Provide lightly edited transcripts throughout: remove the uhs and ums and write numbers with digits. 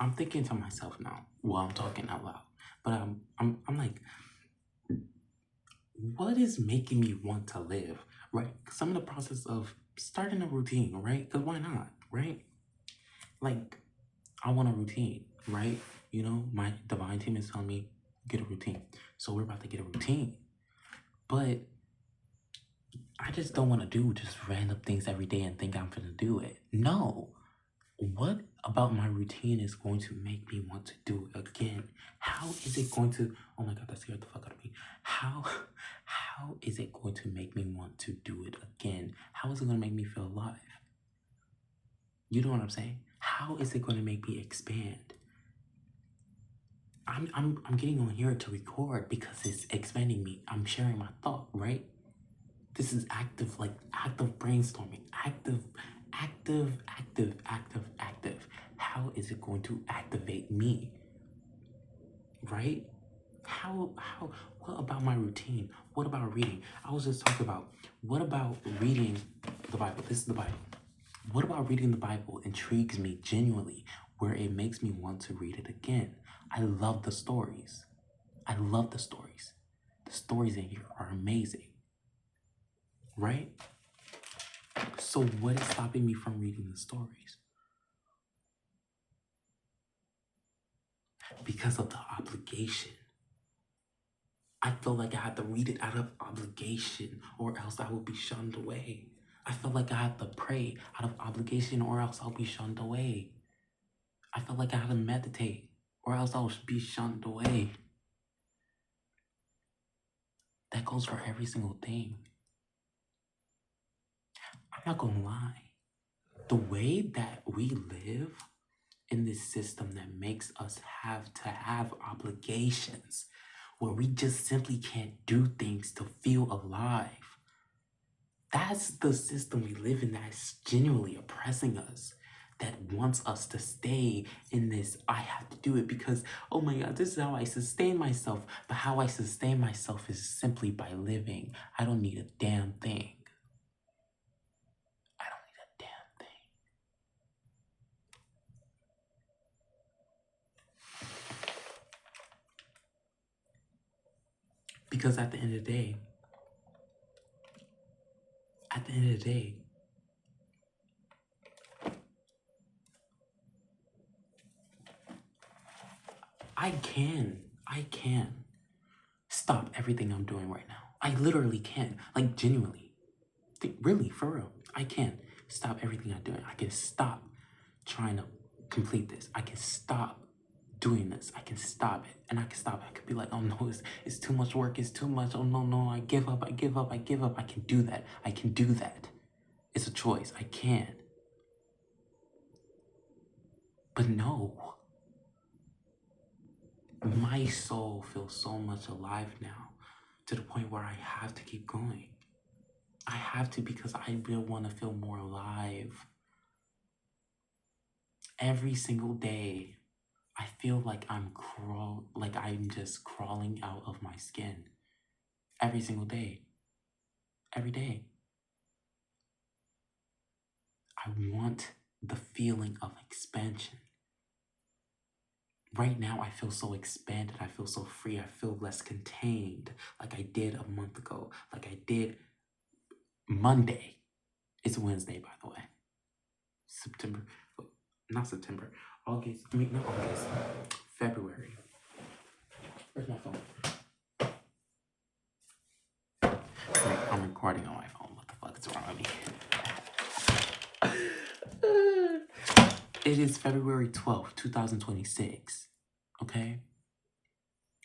I'm thinking to myself now while I'm talking out loud, but I'm like, what is making me want to live, right? Because I'm in the process of starting a routine, right? Because why not, right? Like, I want a routine, right? You know, my divine team is telling me, get a routine. So we're about to get a routine. But I just don't want to do just random things every day and think I'm gonna do it. No. What about my routine is going to make me want to do it again? How is it going to, oh my god, that scared the fuck out of me. How is it going to make me want to do it again? How is it going to make me feel alive? You know what I'm saying? How is it going to make me expand? I'm getting on here to record because it's expanding me. I'm sharing my thought, right? This is active, like active brainstorming, active. How is it going to activate me, right? What about my routine? What about reading? I was just talking about, what about reading the Bible? This is the Bible. What about reading the Bible intrigues me genuinely, where it makes me want to read it again? I love the stories. I love the stories. The stories in here are amazing, right? So what is stopping me from reading the stories? Because of the obligation. I feel like I had to read it out of obligation or else I would be shunned away. I feel like I had to pray out of obligation or else I'll be shunned away. I feel like I had to meditate or else I'll be shunned away. That goes for every single thing. I'm not gonna lie. The way that we live in this system that makes us have to have obligations where we just simply can't do things to feel alive. That's the system we live in that's genuinely oppressing us, that wants us to stay in this, I have to do it because, oh my God, this is how I sustain myself. But how I sustain myself is simply by living. I don't need a damn thing. I don't need a damn thing. Because at the end of the day, I can stop everything I'm doing right now. I literally can, like genuinely, really, for real. I can stop everything I'm doing. I can stop trying to complete this. I can stop doing this. I can stop it, and I can stop it. I could be like, oh no, it's too much work. It's too much. Oh no, I give up. I give up. I give up. I can do that. I can do that. It's a choice. I can. But no. My soul feels so much alive now to the point where I have to keep going. I have to because I really want to feel more alive. Every single day, I feel like I'm just crawling out of my skin. Every single day. Every day. I want the feeling of expansion. Right now, I feel so expanded. I feel so free. I feel less contained like I did a month ago, like I did Monday. It's Wednesday, by the way. February. Where's my phone? Wait, I'm recording on my phone. What the fuck is wrong with me? It is February 12th, 2026. Okay?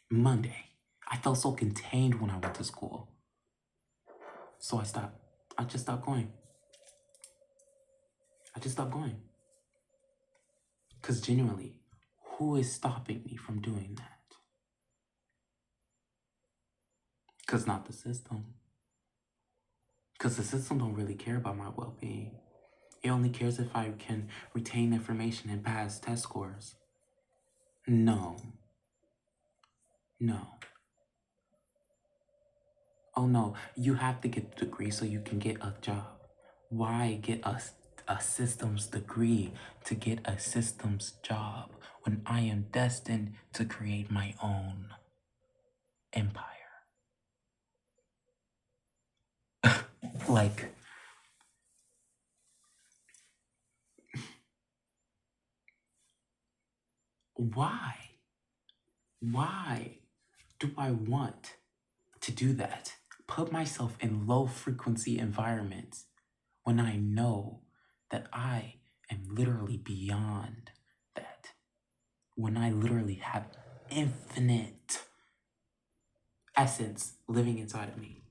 Monday. I felt so contained when I went to school. So I just stopped going. Because genuinely, who is stopping me from doing that? Because not the system. Because the system don't really care about my well-being. It only cares if I can retain information and pass test scores. No. Oh no, you have to get the degree so you can get a job. Why get a systems degree to get a systems job when I am destined to create my own empire? Like, why? Why do I want to do that? Put myself in low frequency environments when I know that I am literally beyond that. When I literally have infinite essence living inside of me.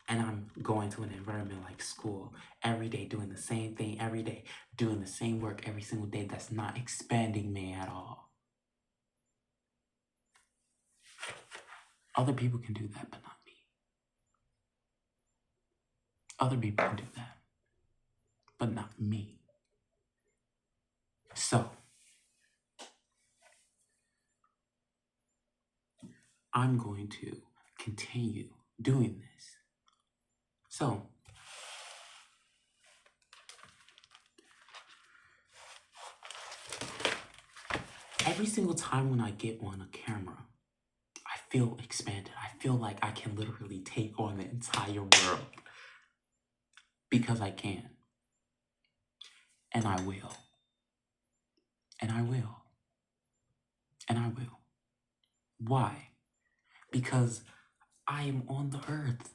And I'm going to an environment like school every day, doing the same thing every day, doing the same work every single day that's not expanding me at all. Other people can do that, but not me. Other people can do that, but not me. So, I'm going to continue doing this. So, every single time when I get on a camera, I feel expanded. I feel like I can literally take on the entire world. Because I can. And I will. And I will. And I will. Why? Because I am on the earth.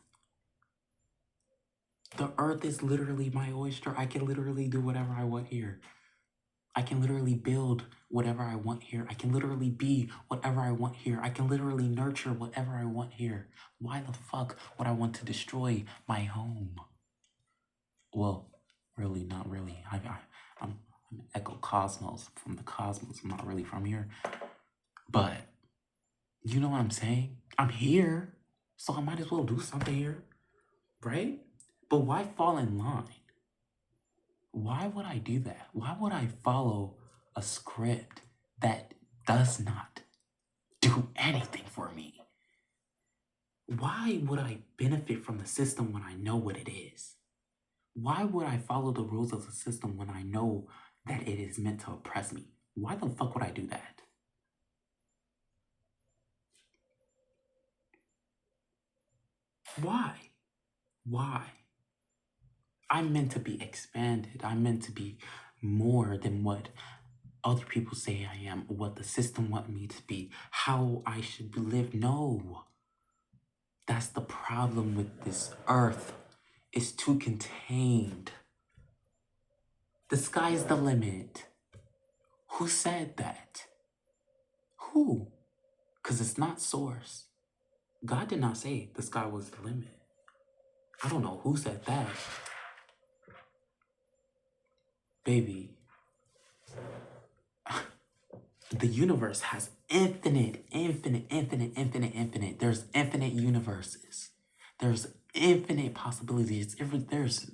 The earth is literally my oyster. I can literally do whatever I want here. I can literally build whatever I want here. I can literally be whatever I want here. I can literally nurture whatever I want here. Why the fuck would I want to destroy my home? Well, really, not really. I'm an ecocosmos from the cosmos. I'm not really from here. But, you know what I'm saying? I'm here, so I might as well do something here, right? But why fall in line? Why would I do that? Why would I follow a script that does not do anything for me? Why would I benefit from the system when I know what it is? Why would I follow the rules of the system when I know that it is meant to oppress me? Why the fuck would I do that? Why? Why? I'm meant to be expanded. I'm meant to be more than what other people say I am, what the system want me to be, how I should live. No. That's the problem with this earth. It's too contained. The sky's the limit. Who said that? Who? Because it's not source. God did not say the sky was the limit. I don't know who said that. Baby, the universe has infinite. There's infinite universes. There's infinite possibilities. There's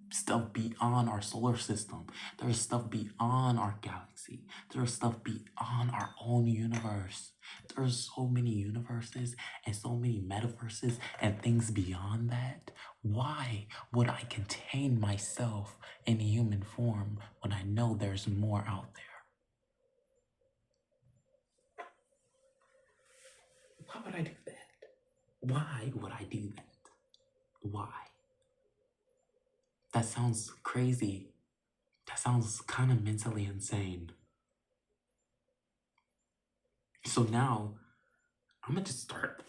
stuff beyond our solar system. There's stuff beyond our galaxy. There's stuff beyond our own universe. There's so many universes and so many metaverses and things beyond that. Why would I contain myself in human form when I know there's more out there? Why would I do that? Why would I do that? Why? That sounds crazy. That sounds kind of mentally insane. So now, I'm gonna just start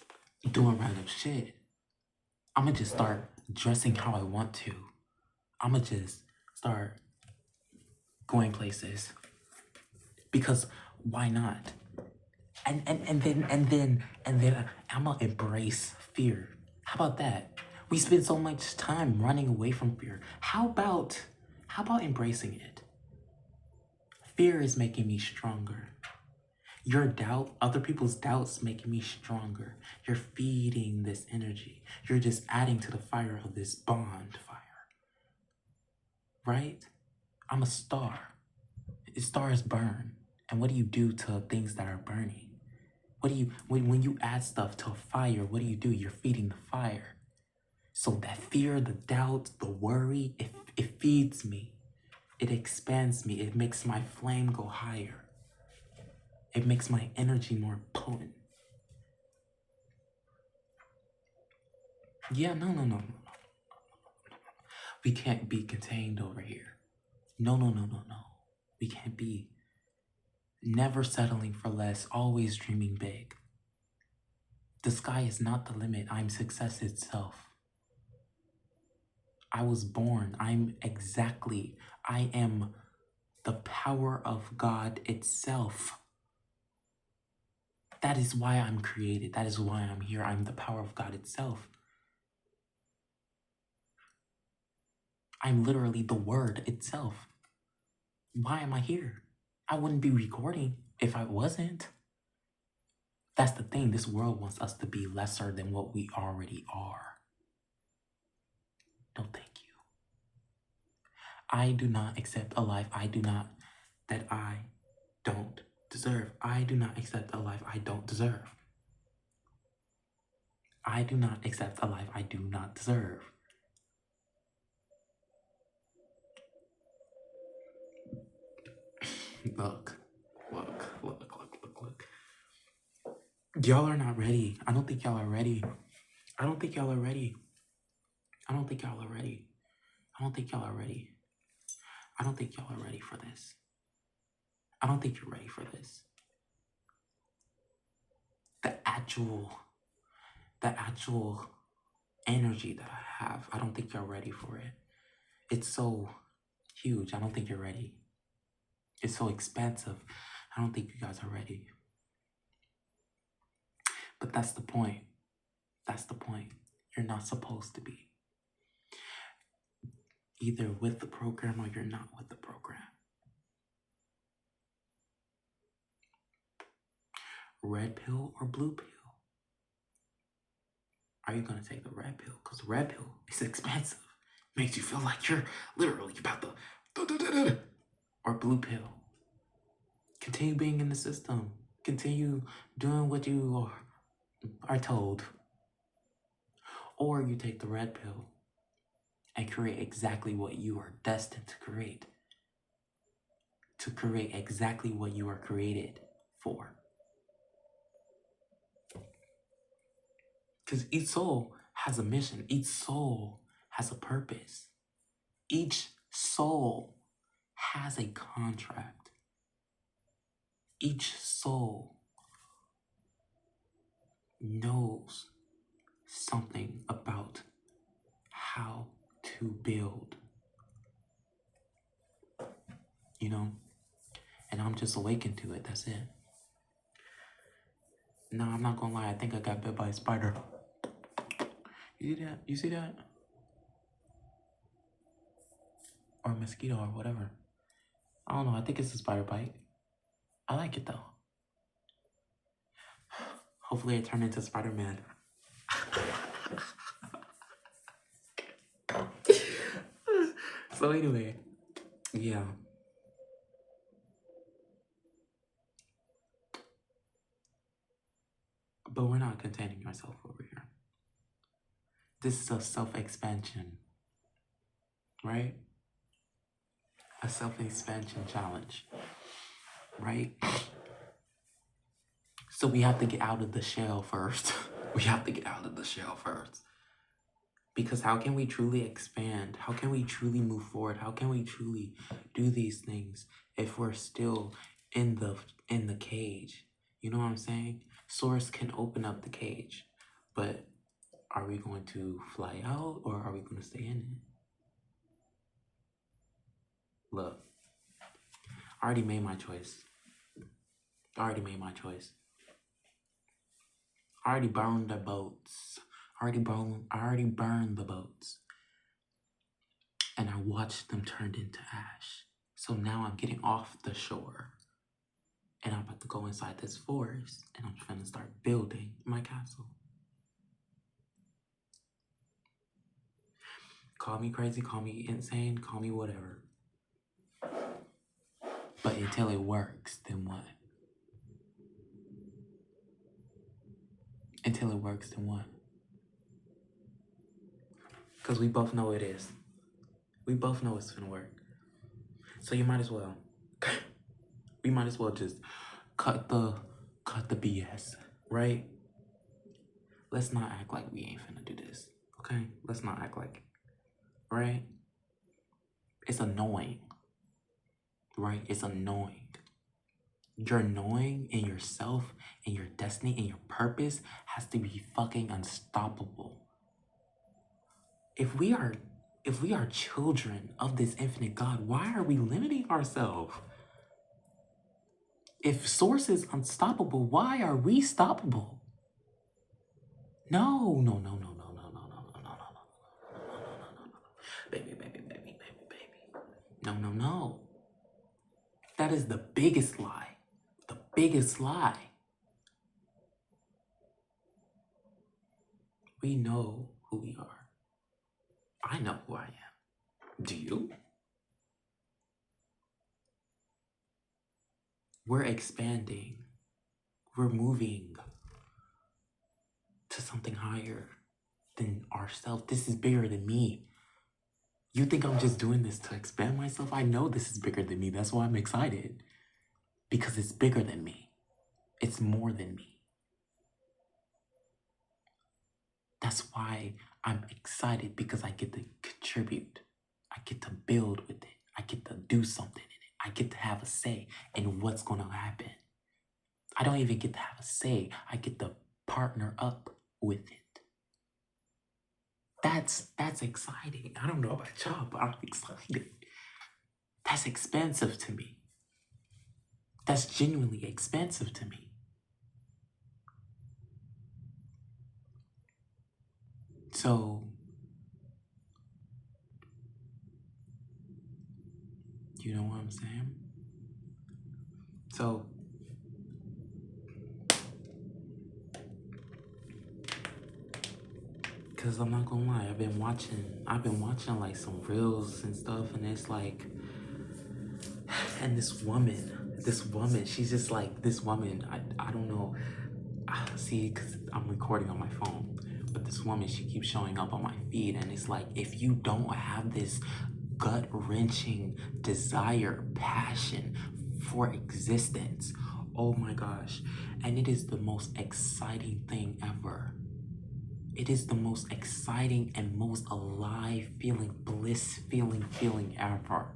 doing random shit. I'm gonna just start dressing how I want to. I'm gonna just start going places. Because why not? And then I'm gonna embrace fear. How about that? We spend so much time running away from fear. How about embracing it? Fear is making me stronger. Your doubt, other people's doubts making me stronger. You're feeding this energy. You're just adding to the fire of this bond fire. Right? I'm a star. Stars burn. And what do you do to things that are burning? What do you, when you add stuff to a fire, what do? You're feeding the fire. So that fear, the doubt, the worry, it feeds me. It expands me. It makes my flame go higher. It makes my energy more potent. Yeah, no. We can't be contained over here. No. We can't be. Never settling for less, always dreaming big. The sky is not the limit. I'm success itself. I was born. I am the power of God itself. That is why I'm created. That is why I'm here. I'm the power of God itself. I'm literally the word itself. Why am I here? I wouldn't be recording if I wasn't. That's the thing. This world wants us to be lesser than what we already are. No, thank you. I do not accept a life I don't deserve. I do not accept a life I don't deserve. I do not accept a life I do not deserve. Look. Y'all are not ready. I don't think y'all are ready. I don't think y'all are ready. I don't think y'all are ready. I don't think y'all are ready. I don't think y'all are ready for this. I don't think you're ready for this. The actual energy that I have, I don't think you're ready for it. It's so huge. I don't think you're ready. It's so expansive. I don't think you guys are ready. But that's the point. That's the point. You're not supposed to be. Either with the program or you're not with the program. Red pill or blue pill? Are you going to take the red pill? Because the red pill is expensive. Makes you feel like you're literally about to... Or blue pill. Continue being in the system. Continue doing what you are told. Or you take the red pill and create exactly what you are destined to create. To create exactly what you are created for. Because each soul has a mission. Each soul has a purpose. Each soul has a contract. Each soul knows something about how to build. You know? And I'm just awakened to it. That's it. No, I'm not gonna lie. I think I got bit by a spider. You see that? You see that? Or a mosquito or whatever. I don't know. I think it's a spider bite. I like it though. Hopefully I turn into Spider-Man. So anyway, yeah. But we're not containing ourselves over here. This is a self-expansion, right? A self-expansion challenge, right? So we have to get out of the shell first. We have to get out of the shell first. Because how can we truly expand? How can we truly move forward? How can we truly do these things if we're still in the cage? You know what I'm saying? Source can open up the cage, but are we going to fly out or are we going to stay in it? Look, I already made my choice. I already burned the boats. I already burned the boats. And I watched them turned into ash. So now I'm getting off the shore. And I'm about to go inside this forest. And I'm trying to start building my castle. Call me crazy, call me insane, call me whatever. But until it works, then what? Until it works, then what? Because we both know it is. We both know it's gonna work. So you might as well. We might as well just cut the BS, right? Let's not act like we ain't finna do this. Okay? Let's not act like it. Right? It's annoying. Right? It's annoying. Your knowing in yourself and your destiny and your purpose has to be fucking unstoppable. If we are children of this infinite God, why are we limiting ourselves? If source is unstoppable, why are we stoppable? No, no, no, no, no, no, no, no, no, no, no, no, no, baby, baby, baby, baby, baby. No, no, no. That is the biggest lie. The biggest lie. We know who we are. I know who I am. Do you? We're expanding. We're moving to something higher than ourselves. This is bigger than me. You think I'm just doing this to expand myself? I know this is bigger than me. That's why I'm excited. Because it's bigger than me. It's more than me. That's why I'm excited, because I get to contribute. I get to build with it. I get to do something in it. I get to have a say in what's going to happen. I don't even get to have a say. I get to partner up with it. That's exciting. I don't know about y'all, but I'm excited. That's expansive to me. That's genuinely expansive to me. So, you know what I'm saying? So, because I'm not gonna lie, I've been watching like some reels and stuff, and it's like, and this woman, she's just like, this woman, I don't know, see, because I'm recording on my phone, but this woman, she keeps showing up on my feed, and it's like, if you don't have this gut-wrenching desire, passion for existence, oh my gosh, and it is the most exciting thing ever. It is the most exciting and most alive feeling, bliss feeling ever.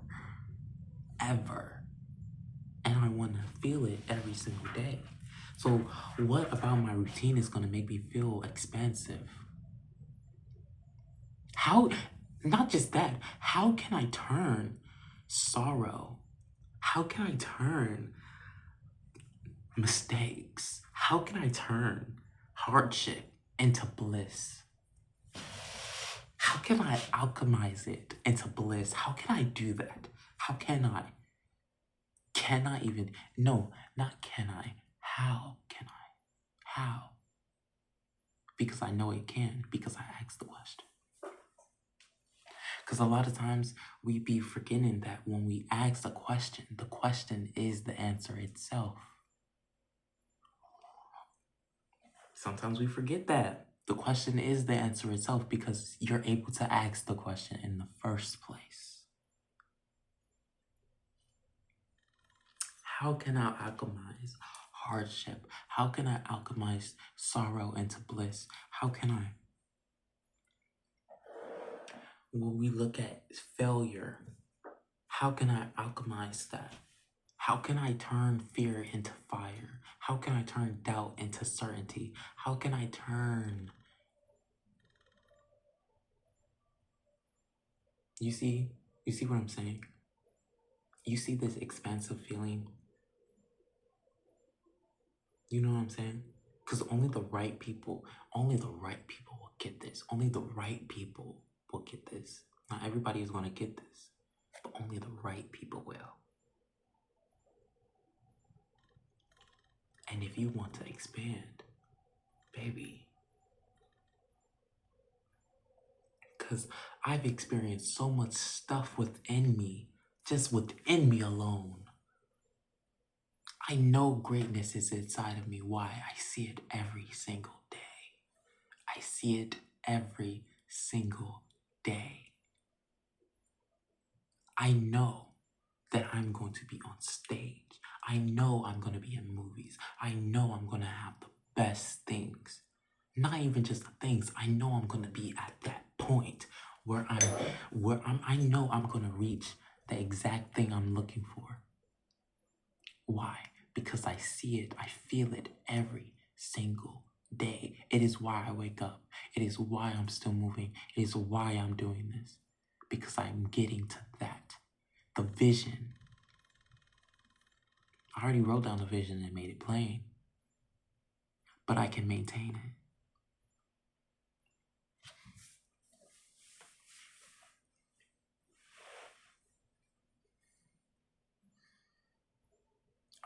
Ever. And I want to feel it every single day. So what about my routine is going to make me feel expansive? How, not just that, how can I turn sorrow? How can I turn mistakes? How can I turn hardship into bliss? How can I alchemize it into bliss? How can I do that? How can I? Can I even? No, not can I. How can I? How? Because I know it can, because I asked the question. Because a lot of times we be forgetting that when we ask the question is the answer itself. Sometimes we forget that. The question is the answer itself because you're able to ask the question in the first place. How can I alchemize hardship? How can I alchemize sorrow into bliss? How can I? When we look at failure, how can I alchemize that? How can I turn fear into fire? How can I turn doubt into certainty? How can I turn... You see what I'm saying? You see this expansive feeling? You know what I'm saying? Because only the right people will get this. Only the right people will get this. Not everybody is going to get this, but only the right people will. And if you want to expand, baby, because I've experienced so much stuff within me, just within me alone. I know greatness is inside of me. Why? I see it every single day. I see it every single day. I know that I'm going to be on stage. I know I'm going to be in movies. I know I'm going to have the best things. Not even just the things. I know I'm going to be at that point I know I'm going to reach the exact thing I'm looking for. Why? Because I see it, I feel it every single day. It is why I wake up. It is why I'm still moving. It is why I'm doing this. Because I'm getting to that. The vision. I already wrote down the vision and made it plain. But I can maintain it.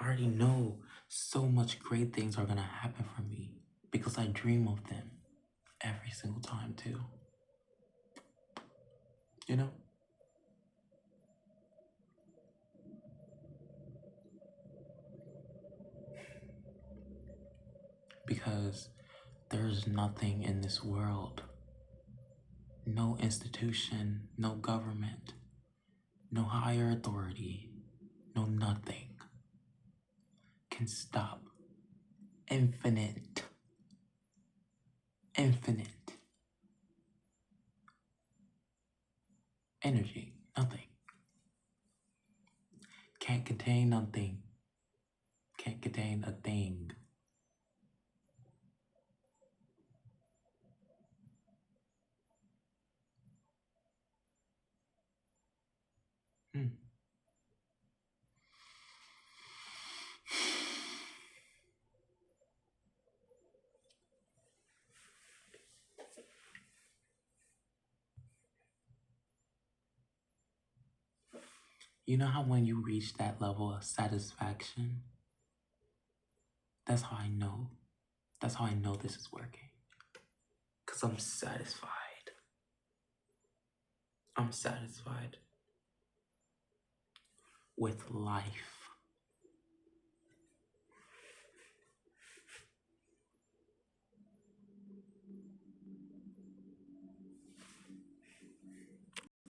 I already know so much great things are gonna happen for me because I dream of them every single time too. You know? Because there's nothing in this world, no institution, no government, no higher authority, no nothing can stop infinite energy. Nothing. Can't contain nothing. Can't contain a thing. Hmm. You know how when you reach that level of satisfaction, that's how I know. That's how I know this is working. Because I'm satisfied. I'm satisfied with life.